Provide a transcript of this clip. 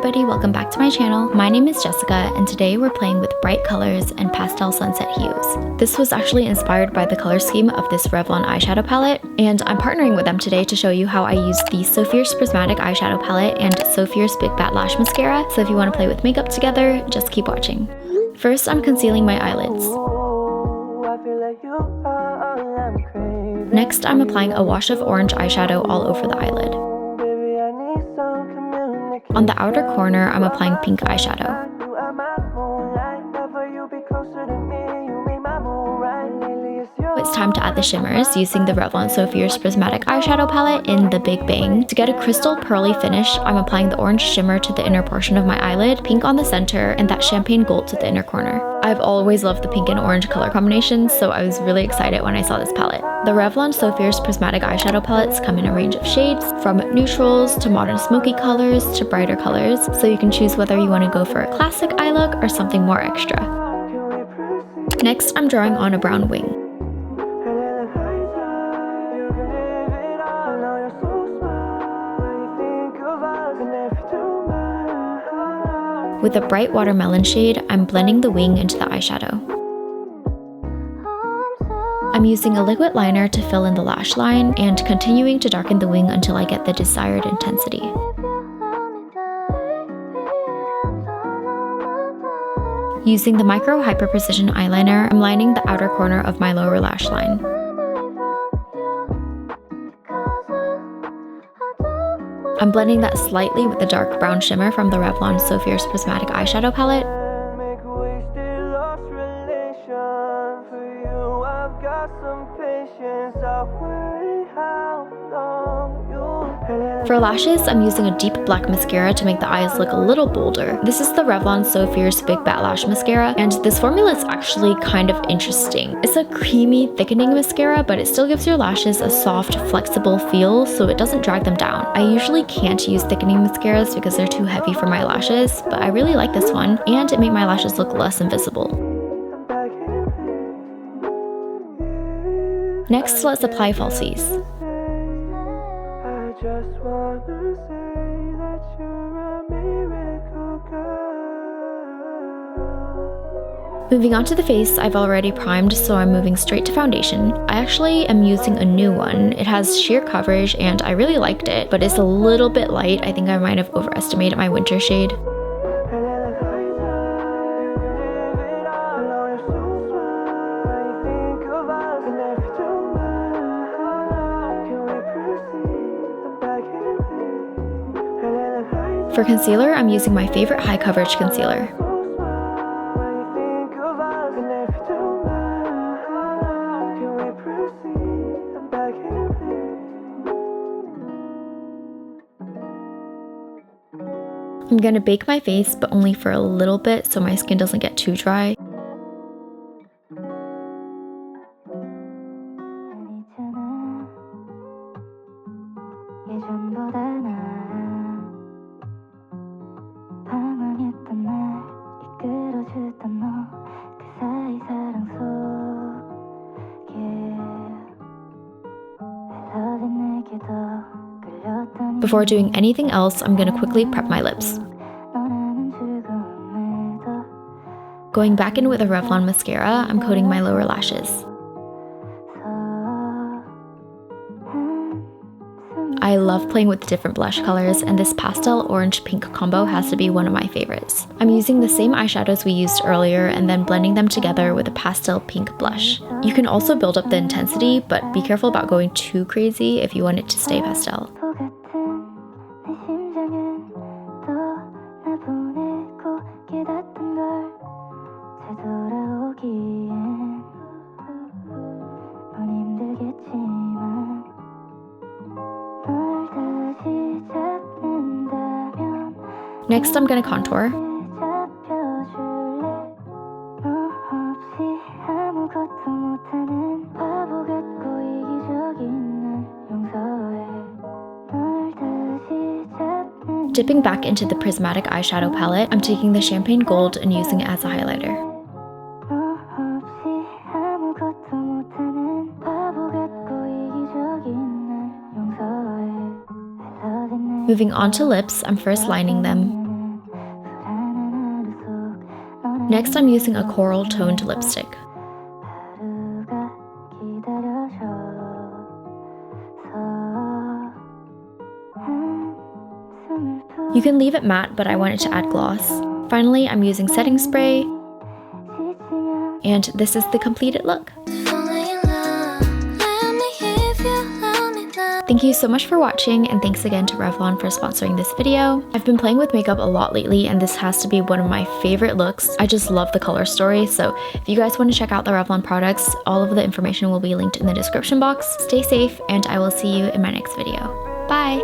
everybody, welcome back to my channel. My name is Jessica and today we're playing with bright colors and pastel sunset hues. This was actually inspired by the color scheme of this Revlon eyeshadow palette, and I'm partnering with them today to show you how I use the So Fierce Prismatic eyeshadow palette and So Fierce Big Bat Lash Mascara, so if you want to play with makeup together, just keep watching. First, I'm concealing my eyelids. Next, I'm applying a wash of orange eyeshadow all over the eyelid. On the outer corner, I'm applying pink eyeshadow. It's time to add the shimmers using the Revlon So Fierce Prismatic eyeshadow palette in the Big Bang. To get a crystal pearly finish, I'm applying the orange shimmer to the inner portion of my eyelid, pink on the center, and that champagne gold to the inner corner. I've always loved the pink and orange color combinations, so I was really excited when I saw this palette. The Revlon So Fierce Prismatic eyeshadow palettes come in a range of shades, from neutrals to modern smoky colors to brighter colors, so you can choose whether you want to go for a classic eye look or something more extra. Next, I'm drawing on a brown wing. With a bright watermelon shade, I'm blending the wing into the eyeshadow. I'm using a liquid liner to fill in the lash line and continuing to darken the wing until I get the desired intensity. Using the Micro Hyper Precision eyeliner, I'm lining the outer corner of my lower lash line. I'm blending that slightly with the dark brown shimmer from the Revlon So Fierce Prismatic eyeshadow palette. For lashes, I'm using a deep black mascara to make the eyes look a little bolder. This is the Revlon So Fierce Big Bat Lash Mascara, and this formula is actually kind of interesting. It's a creamy, thickening mascara, but it still gives your lashes a soft, flexible feel, so it doesn't drag them down. I usually can't use thickening mascaras because they're too heavy for my lashes, but I really like this one, and it made my lashes look less invisible. Next, let's apply falsies. Moving on to the face, I've already primed, so I'm moving straight to foundation. I actually am using a new one. It has sheer coverage and I really liked it, but it's a little bit light. I think I might have overestimated my winter shade. For concealer, I'm using my favorite high coverage concealer. I'm gonna bake my face, but only for a little bit so my skin doesn't get too dry. Before doing anything else, I'm gonna quickly prep my lips. Going back in with a Revlon mascara, I'm coating my lower lashes. I love playing with different blush colors, and this pastel orange-pink combo has to be one of my favorites. I'm using the same eyeshadows we used earlier and then blending them together with a pastel pink blush. You can also build up the intensity, but be careful about going too crazy if you want it to stay pastel. Next, I'm gonna contour. Dipping back into the prismatic eyeshadow palette, I'm taking the champagne gold and using it as a highlighter. Moving on to lips, I'm first lining them. Next, I'm using a coral toned lipstick. You can leave it matte, but I wanted to add gloss. Finally, I'm using setting spray, and this is the completed look. Thank you so much for watching, and thanks again to Revlon for sponsoring this video. I've been playing with makeup a lot lately, and this has to be one of my favorite looks. I just love the color story, so if you guys want to check out the Revlon products, all of the information will be linked in the description box. Stay safe, and I will see you in my next video. Bye!